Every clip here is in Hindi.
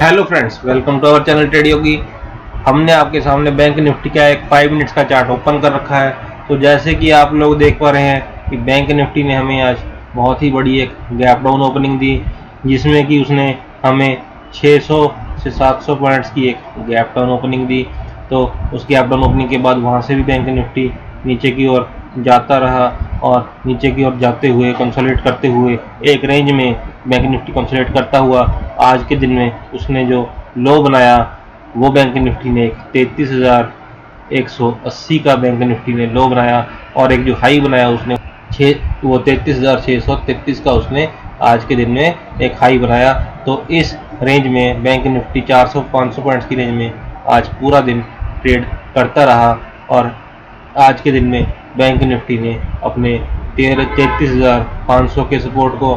Hello friends, welcome to our channel trade Yogi. हमने आपके सामने बैंक निफ्टी का एक 5 मिनट्स का चार्ट ओपन कर रखा है। तो जैसे कि आप लोग देख पा रहे हैं कि बैंक निफ्टी ने हमें आज बहुत ही बड़ी एक गैप डाउन ओपनिंग दी, जिसमें कि उसने हमें 600 से 700 पॉइंट्स की एक गैप डाउन ओपनिंग दी। तो उस गैप डाउन ओपनिंग के बाद वहाँ से भी बैंक निफ्टी नीचे की ओर जाता रहा और नीचे की ओर जाते हुए कंसोलिडेट करते हुए एक रेंज में बैंक निफ्टी कंसोलिडेट करता हुआ आज के दिन में उसने जो लो बनाया वो बैंक निफ्टी ने 33,180 का बैंक निफ्टी ने लो बनाया, और एक जो हाई बनाया उसने 33,633 का उसने आज के दिन में एक हाई बनाया। तो इस रेंज में बैंक निफ्टी 400-500 पॉइंट्स की रेंज में आज पूरा दिन ट्रेड करता रहा, और आज के दिन में बैंक निफ्टी ने अपने 33,500 के सपोर्ट को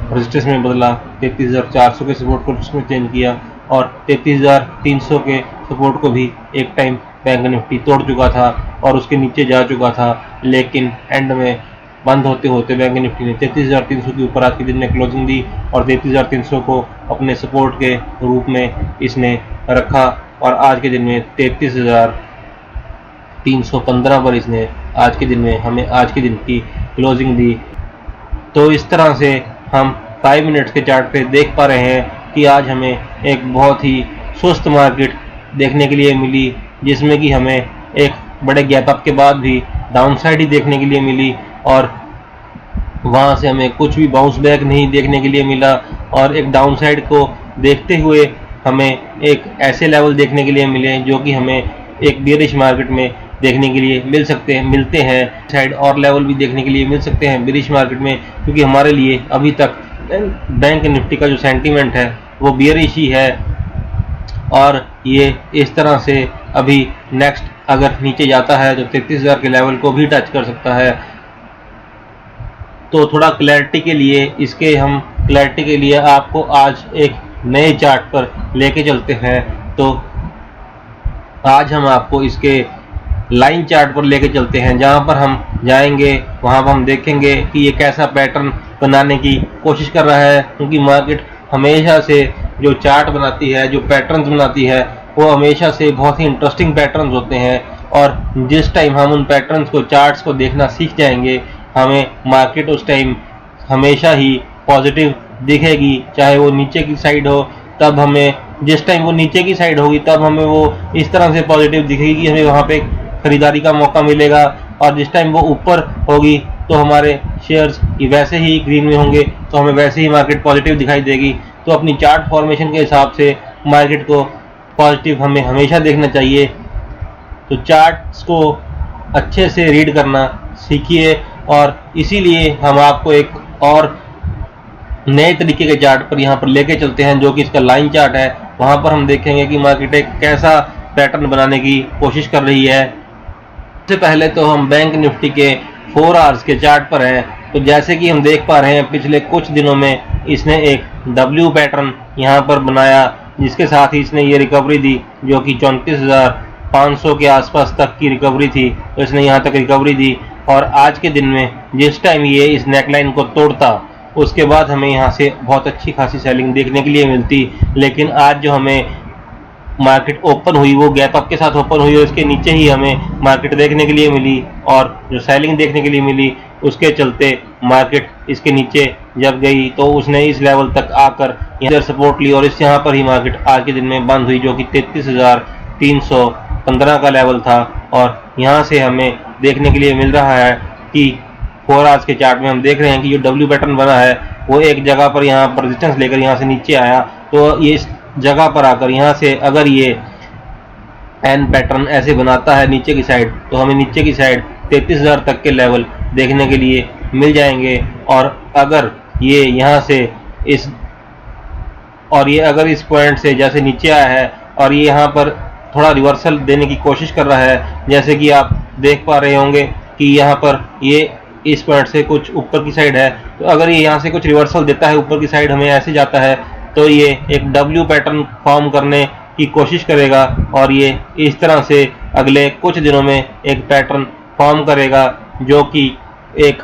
रेजिस्टेंस में बदला, 33,400 के सपोर्ट को रेजिस्टेंस में चेंज किया, और 33,300 के सपोर्ट को भी एक टाइम बैंक निफ्टी तोड़ चुका था और उसके नीचे जा चुका था। लेकिन एंड में बंद होते होते बैंक निफ्टी ने 33,300 के ऊपर आज के दिन में क्लोजिंग दी और 33,300 को अपने सपोर्ट के रूप में इसने रखा, और आज के दिन में 33,315 पर इसने आज के दिन में हमें आज के दिन की क्लोजिंग दी। तो इस तरह से हम 5 मिनट्स के चार्ट पे देख पा रहे हैं कि आज हमें एक बहुत ही सुस्त मार्केट देखने के लिए मिली, जिसमें कि हमें एक बड़े गैप अप के बाद भी डाउनसाइड ही देखने के लिए मिली, और वहाँ से हमें कुछ भी बाउंस बैक नहीं देखने के लिए मिला। और एक डाउनसाइड को देखते हुए हमें एक ऐसे लेवल देखने के लिए मिले जो कि हमें एक बेरिश मार्केट में देखने के लिए मिलते हैं। साइड और लेवल भी देखने के लिए मिल सकते हैं बेरिश मार्केट में, क्योंकि हमारे लिए अभी तक बैंक निफ्टी का जो सेंटीमेंट है वो बेरिश ही है, और ये इस तरह से अभी नेक्स्ट अगर नीचे जाता है तो 33,000 के लेवल को भी टच कर सकता है। तो थोड़ा क्लैरिटी के लिए आपको आज एक नए चार्ट पर लेके चलते हैं। तो आज हम आपको इसके लाइन चार्ट पर लेके चलते हैं, जहां पर हम जाएंगे वहां पर हम देखेंगे कि ये कैसा पैटर्न बनाने की कोशिश कर रहा है, क्योंकि मार्केट हमेशा से जो चार्ट बनाती है, जो पैटर्न्स बनाती है, वो हमेशा से बहुत ही इंटरेस्टिंग पैटर्न्स होते हैं। और जिस टाइम हम उन पैटर्न्स को, चार्ट्स को देखना सीख जाएंगे, हमें मार्केट उस टाइम हमेशा ही पॉजिटिव दिखेगी। चाहे वो नीचे की साइड हो, तब हमें जिस टाइम वो नीचे की साइड होगी तब हमें वो इस तरह से पॉजिटिव दिखेगी कि हमें वहाँ पे खरीदारी का मौका मिलेगा, और जिस टाइम वो ऊपर होगी तो हमारे शेयर्स वैसे ही ग्रीन में होंगे, तो हमें वैसे ही मार्केट पॉजिटिव दिखाई देगी। तो अपनी चार्ट फॉर्मेशन के हिसाब से मार्केट को पॉजिटिव हमें हमेशा देखना चाहिए। तो चार्ट्स को अच्छे से रीड करना सीखिए, और इसीलिए हम आपको एक और नए तरीके के चार्ट पर यहाँ पर लेके चलते हैं, जो कि इसका लाइन चार्ट है। वहाँ पर हम देखेंगे कि मार्केट एक कैसा पैटर्न बनाने की कोशिश कर रही है। सबसे पहले तो हम बैंक निफ्टी के 4 आवर्स के चार्ट पर हैं। तो जैसे कि हम देख पा रहे हैं पिछले कुछ दिनों में इसने एक डब्ल्यू पैटर्न यहाँ पर बनाया, जिसके साथ ही इसने ये रिकवरी दी जो कि 34,500 के आसपास तक की रिकवरी थी। तो इसने यहाँ तक रिकवरी दी, और आज के दिन में जिस टाइम ये इस नेकलाइन को तोड़ता उसके बाद हमें यहाँ से बहुत अच्छी खासी सेलिंग देखने के लिए मिलती। लेकिन आज जो हमें मार्केट ओपन हुई वो गैप अप के साथ ओपन हुई, और इसके नीचे ही हमें मार्केट देखने के लिए मिली, और जो सेलिंग देखने के लिए मिली उसके चलते मार्केट इसके नीचे जब गई तो उसने इस लेवल तक आकर यहाँ सपोर्ट ली, और इस यहाँ पर ही मार्केट आज के दिन में बंद हुई, जो कि 33,315 का लेवल था। और यहाँ से हमें देखने के लिए मिल रहा है कि 4 आवर्स के चार्ट में हम देख रहे हैं कि जो डब्ल्यू पैटर्न बना है वो एक जगह पर यहाँ पर रेजिस्टेंस लेकर यहाँ से नीचे आया। तो ये इस जगह पर आकर यहाँ से अगर ये एन पैटर्न ऐसे बनाता है नीचे की साइड, तो हमें नीचे की साइड 33,000 तक के लेवल देखने के लिए मिल जाएंगे। और अगर ये यहाँ से अगर इस पॉइंट से जैसे नीचे आया है और ये यहाँ पर थोड़ा रिवर्सल देने की कोशिश कर रहा है, जैसे कि आप देख पा रहे होंगे कि यहाँ पर ये इस पॉइंट से कुछ ऊपर की साइड है, तो अगर ये यहाँ से कुछ रिवर्सल देता है ऊपर की साइड, हमें ऐसे जाता है, तो ये एक डब्ल्यू पैटर्न फॉर्म करने की कोशिश करेगा, और ये इस तरह से अगले कुछ दिनों में एक पैटर्न फॉर्म करेगा, जो कि एक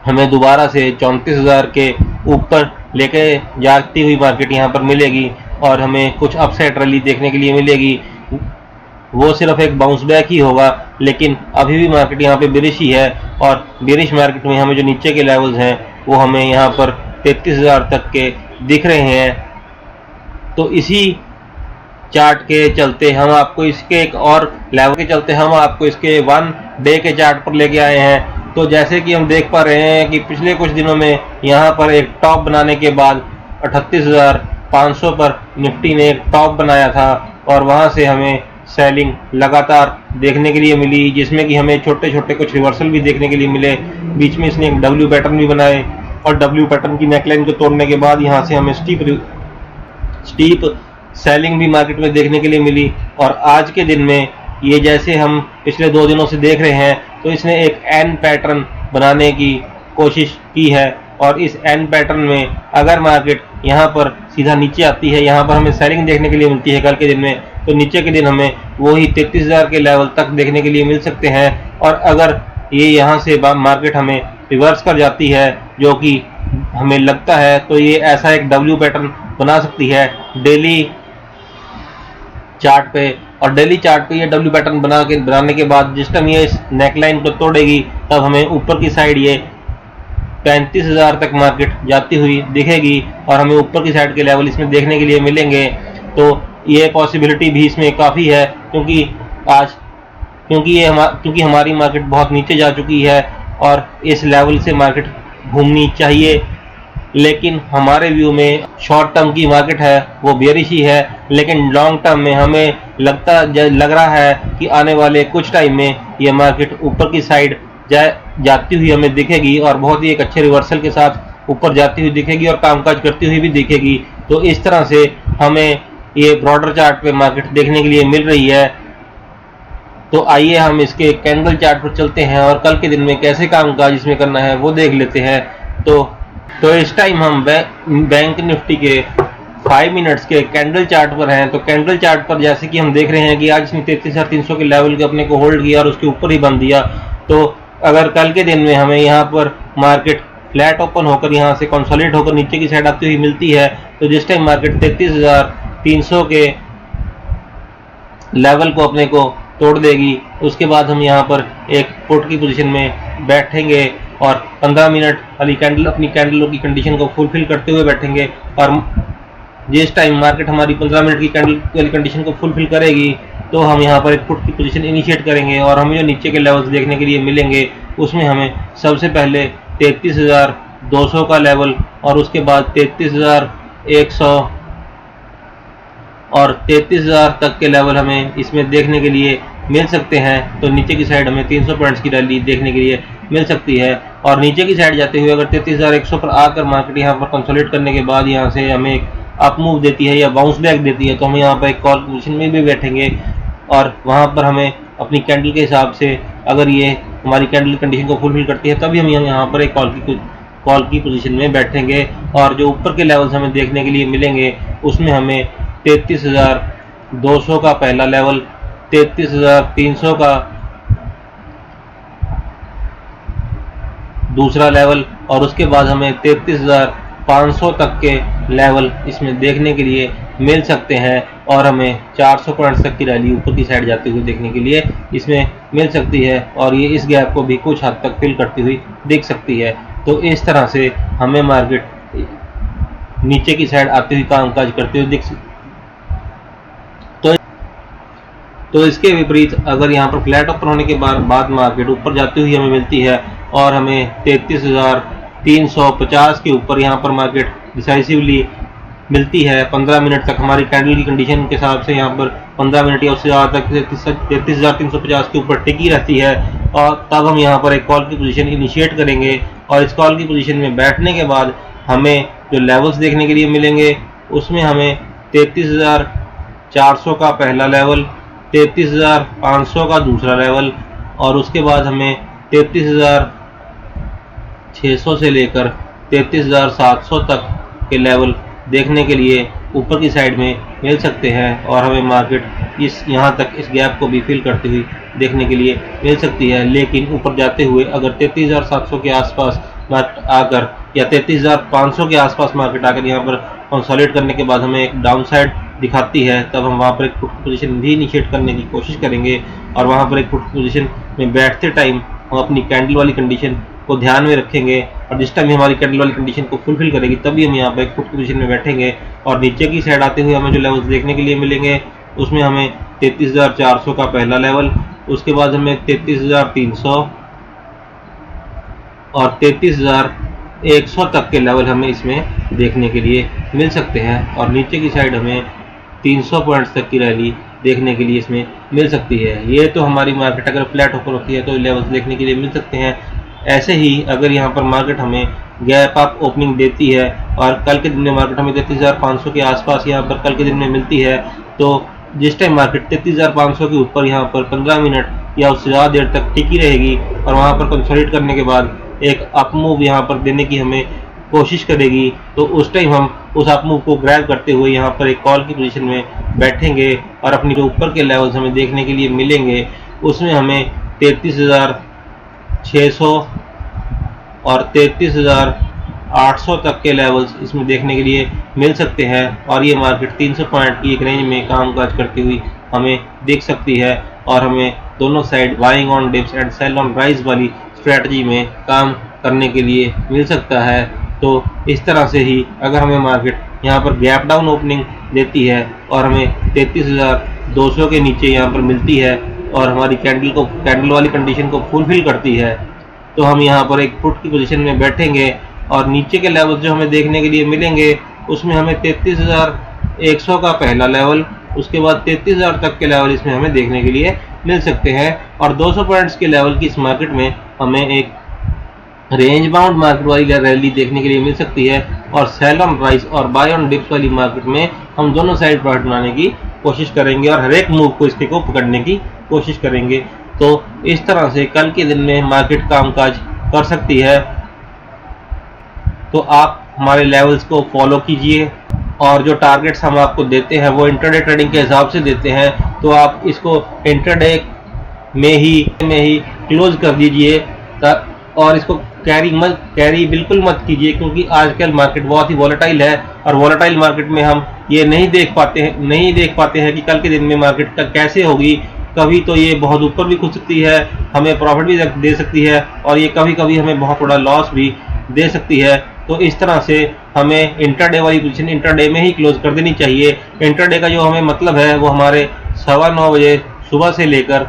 हमें दोबारा से 34,000 के ऊपर लेके जाती हुई मार्केट यहाँ पर मिलेगी। और हमें कुछ अपसाइड रैली देखने के लिए मिलेगी। वो सिर्फ एक बाउंस बैक ही होगा, लेकिन अभी भी मार्केट यहाँ पे बेरिश ही है और बेरिश मार्केट में हमें जो नीचे के लेवल्स हैं वो हमें यहाँ पर 33,000 तक के दिख रहे हैं। तो इसी चार्ट के चलते हम आपको इसके एक और लेवल के चलते हम आपको इसके 1 डे के चार्ट पर लेके आए हैं। तो जैसे कि हम देख पा रहे हैं कि पिछले कुछ दिनों में यहाँ पर एक टॉप बनाने के बाद 38,500 पर निफ्टी ने एक टॉप बनाया था और वहाँ से हमें सेलिंग लगातार देखने के लिए मिली, जिसमें कि हमें छोटे छोटे कुछ रिवर्सल भी देखने के लिए मिले। बीच में इसने एक डब्ल्यू पैटर्न भी बनाए और डब्ल्यू पैटर्न की नेकलाइन को तोड़ने के बाद यहाँ से हमें स्टीप सेलिंग भी मार्केट में देखने के लिए मिली। और आज के दिन में ये जैसे हम पिछले 2 दिनों से देख रहे हैं तो इसने एक एन पैटर्न बनाने की कोशिश की है और इस एन पैटर्न में अगर मार्केट यहाँ पर सीधा नीचे आती है, यहाँ पर हमें सेलिंग देखने के लिए मिलती है कल के दिन में, तो नीचे के दिन हमें वही 33,000 के लेवल तक देखने के लिए मिल सकते हैं। और अगर ये यहाँ से मार्केट हमें रिवर्स कर जाती है, जो कि हमें लगता है, तो ये ऐसा एक डब्ल्यू पैटर्न बना सकती है डेली चार्ट पे। और डेली चार्ट पे ये डब्ल्यू पैटर्न बनाने के बाद जिस टाइम ये इस नेकलाइन को तोड़ेगी तब हमें ऊपर की साइड ये 35,000 तक मार्केट जाती हुई दिखेगी और हमें ऊपर की साइड के लेवल इसमें देखने के लिए मिलेंगे। तो ये पॉसिबिलिटी भी इसमें काफ़ी है, क्योंकि हमारी मार्केट बहुत नीचे जा चुकी है और इस लेवल से मार्केट घूमनी चाहिए। लेकिन हमारे व्यू में शॉर्ट टर्म की मार्केट है वो बेरिश ही है, लेकिन लॉन्ग टर्म में हमें लग रहा है कि आने वाले कुछ टाइम में ये मार्केट ऊपर की साइड जाती हुई हमें दिखेगी और बहुत ही एक अच्छे रिवर्सल के साथ ऊपर जाती हुई दिखेगी और कामकाज करती हुई भी दिखेगी। तो इस तरह से हमें ये ब्रॉडर चार्ट पे मार्केट देखने के लिए मिल रही है। तो आइए हम इसके कैंडल चार्ट पर चलते हैं और कल के दिन में कैसे कामकाज इसमें करना है वो देख लेते हैं। तो इस टाइम हम बैंक निफ्टी के 5 मिनट्स के कैंडल चार्ट पर हैं। तो कैंडल चार्ट पर जैसे कि हम देख रहे हैं कि आज इसने 33,300 के लेवल के अपने को होल्ड किया और उसके ऊपर ही बंद दिया। तो अगर कल के दिन में हमें यहाँ पर मार्केट फ्लैट ओपन होकर यहाँ से कंसोलिडेट होकर नीचे की साइड आती हुई मिलती है, तो जिस टाइम मार्केट 33,300 के लेवल को अपने को तोड़ देगी, उसके बाद हम यहाँ पर एक पुट की पोजीशन में बैठेंगे और 15 मिनट वाली अपनी कैंडलों की कंडीशन को फुलफिल करते हुए बैठेंगे। और जिस टाइम मार्केट हमारी 15 मिनट की कैंडल वाली कंडीशन को फुलफिल करेगी तो हम यहाँ पर एक पुट की पोजीशन इनिशिएट करेंगे और हमें जो नीचे के लेवल्स देखने के लिए मिलेंगे उसमें हमें सबसे पहले 33,200 का लेवल और उसके बाद 33,100 और 33,000 तक के लेवल हमें इसमें देखने के लिए मिल सकते हैं। तो नीचे की साइड हमें 300 पॉइंट्स की रैली देखने के लिए मिल सकती है और नीचे की साइड जाते हुए अगर 33,100 पर आकर मार्केट यहाँ पर कंसोलिडेट करने के बाद यहाँ से हमें एक अप मूव देती है या बाउंस बैक देती है, तो हम यहाँ पर एक कॉल पोजीशन में भी बैठेंगे और वहाँ पर हमें अपनी कैंडल के हिसाब से अगर ये हमारी कैंडल कंडीशन को फुलफिल करती है तभी हम यहाँ पर एक कॉल की पोजीशन में बैठेंगे। और जो ऊपर के लेवल्स हमें देखने के लिए मिलेंगे उसमें हमें 33,200 का पहला लेवल, 33,300 का दूसरा लेवल और उसके बाद हमें 33,500 तक के लेवल इसमें देखने के लिए मिल सकते हैं और हमें 400 पॉइंट्स तक की रैली ऊपर की साइड जाते हुए देखने के लिए इसमें मिल सकती है और ये इस गैप को भी कुछ हद तक फिल करती हुई दिख सकती है। तो इस तरह से हमें मार्केट नीचे की साइड आती हुई कामकाज करते हुए दिख सकती है। तो इसके विपरीत अगर यहाँ पर फ्लैट ओपन होने के बाद मार्केट ऊपर जाती हुई हमें मिलती है और हमें 33,350 के ऊपर यहाँ पर मार्केट डिसाइसिवली मिलती है 15 मिनट तक हमारी कैंडल की कंडीशन के हिसाब से यहाँ पर 15 मिनट या उससे ज़्यादा तक 33,350 के ऊपर टिकी रहती है और तब हम यहाँ पर एक कॉल की पोजीशन इनिशिएट करेंगे और इस कॉल की पोजीशन में बैठने के बाद हमें जो लेवल्स देखने के लिए मिलेंगे उसमें हमें 33,400 का पहला लेवल, 33,500 का दूसरा लेवल और उसके बाद हमें 33,600 से लेकर 33,700 तक के लेवल देखने के लिए ऊपर की साइड में मिल सकते हैं और हमें मार्केट यहाँ तक इस गैप को भी फिल करती हुई देखने के लिए मिल सकती है। लेकिन ऊपर जाते हुए अगर 33,700 के आसपास मार्केट आकर या 33,500 के आसपास मार्केट आकर यहाँ पर कंसोलिडेट करने के बाद हमें एक डाउन साइड दिखाती है, तब हम वहाँ पर एक पुट पोजीशन भी इनिशिएट करने की कोशिश करेंगे और वहाँ पर एक पुट पोजीशन में बैठते टाइम हम अपनी कैंडल वाली कंडीशन को ध्यान में रखेंगे और जिस टाइम हमारी कैंडल वाली कंडीशन को फुलफिल करेगी तभी हम यहाँ पर एक पुट पोजीशन में बैठेंगे। और नीचे की साइड आते हुए हमें जो लेवल्स देखने के लिए मिलेंगे उसमें हमें 33,400 का पहला लेवल, उसके बाद हमें 33,300 और 33,100 तक के लेवल हमें इसमें देखने के लिए मिल सकते हैं और नीचे की साइड हमें 300 पॉइंट्स तक की रैली देखने के लिए इसमें मिल सकती है। ये तो हमारी मार्केट अगर फ्लैट होकर होती है तो लेवल्स देखने के लिए मिल सकते हैं। ऐसे ही अगर यहाँ पर मार्केट हमें गैप अप ओपनिंग देती है और कल के दिन में मार्केट हमें 33,500 के आसपास यहाँ पर कल के दिन में मिलती है, तो जिस टाइम मार्केट 33,500 के ऊपर यहाँ पर 15 मिनट या उससे ज़्यादा देर तक टिकी रहेगी और वहाँ पर कंसोलिडेट करने के बाद एक अप मूव यहाँ पर देने की हमें कोशिश करेगी, तो उस टाइम हम उस अप मूव को ग्रैब करते हुए यहाँ पर एक कॉल की पोजीशन में बैठेंगे और अपनी जो ऊपर के लेवल्स हमें देखने के लिए मिलेंगे उसमें हमें 33,600 और 33,800 तक के लेवल्स इसमें देखने के लिए मिल सकते हैं और ये मार्केट 300 पॉइंट की एक रेंज में कामकाज करती हुई हमें दिख सकती है और हमें दोनों side buying on dips and sell on rise वाली स्ट्रेटजी में काम करने के लिए मिल सकता है। तो इस तरह से ही अगर हमें मार्केट यहाँ पर गैप डाउन ओपनिंग देती है और हमें 33,200 के नीचे यहाँ पर मिलती है और हमारी कैंडल वाली कंडीशन को फुलफिल करती है, तो हम यहाँ पर एक पुट की पोजीशन में बैठेंगे और नीचे के लेवल जो हमें देखने के लिए मिलेंगे उसमें हमें 33,100 का पहला लेवल, उसके बाद 33,000 तक के लेवल इसमें हमें देखने के लिए मिल सकते हैं और 200 पॉइंट्स के लेवल की इस मार्केट में हमें एक रेंज बाउंड मार्केट वाली रैली देखने के लिए मिल सकती है और सेल ऑन राइज और बाय ऑन डिप्स वाली मार्केट में हम दोनों साइड प्रॉफिट बनाने की कोशिश करेंगे और हर एक मूव को इसके को पकड़ने की कोशिश करेंगे। तो इस तरह से कल के दिन में मार्केट कामकाज कर सकती है। तो आप हमारे लेवल्स को फॉलो कीजिए और जो टारगेट्स हम आपको देते हैं वो इंट्राडे ट्रेडिंग के हिसाब से देते हैं, तो आप इसको इंट्राडे में ही क्लोज कर दीजिए और इसको कैरी बिल्कुल मत कीजिए, क्योंकि आजकल मार्केट बहुत ही वॉलेटाइल है और वॉलेटाइल मार्केट में हम ये नहीं देख पाते हैं कि कल के दिन में मार्केट कैसे होगी। कभी तो ये बहुत ऊपर भी खुल सकती है, हमें प्रॉफिट भी दे सकती है और ये कभी कभी हमें बहुत थोड़ा लॉस भी दे सकती है। तो इस तरह से हमें इंट्राडे वाली पोजीशन इंट्राडे में ही क्लोज कर देनी चाहिए। इंट्राडे का जो हमें मतलब है वो हमारे 9:15 बजे सुबह से लेकर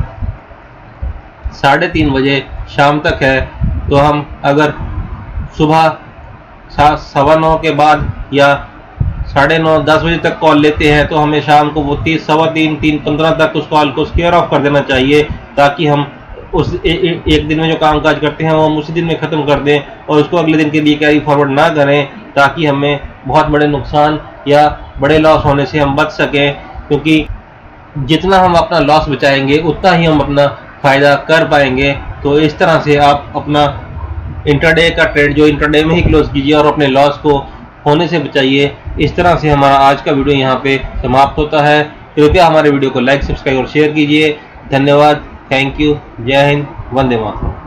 3:30 बजे शाम तक है। तो हम अगर सुबह 9:15 के बाद या 9:30 10 बजे तक कॉल लेते हैं तो हमें शाम को वो 3:15 तक उस कॉल को स्क्वायर ऑफ कर देना चाहिए, ताकि हम उस एक दिन में जो कामकाज करते हैं वो हम उसी दिन में ख़त्म कर दें और उसको अगले दिन के लिए कैरी फॉरवर्ड ना करें, ताकि हमें बहुत बड़े नुकसान या बड़े लॉस होने से हम बच सकें। क्योंकि जितना हम अपना लॉस बचाएंगे उतना ही हम अपना फ़ायदा कर पाएंगे। तो इस तरह से आप अपना इंट्राडे का ट्रेड जो इंट्राडे में ही क्लोज कीजिए और अपने लॉस को होने से बचाइए। इस तरह से हमारा आज का वीडियो यहाँ पे समाप्त होता है। कृपया हमारे वीडियो को लाइक, सब्सक्राइब और शेयर कीजिए। धन्यवाद, थैंक यू, जय हिंद, वंदे मातरम।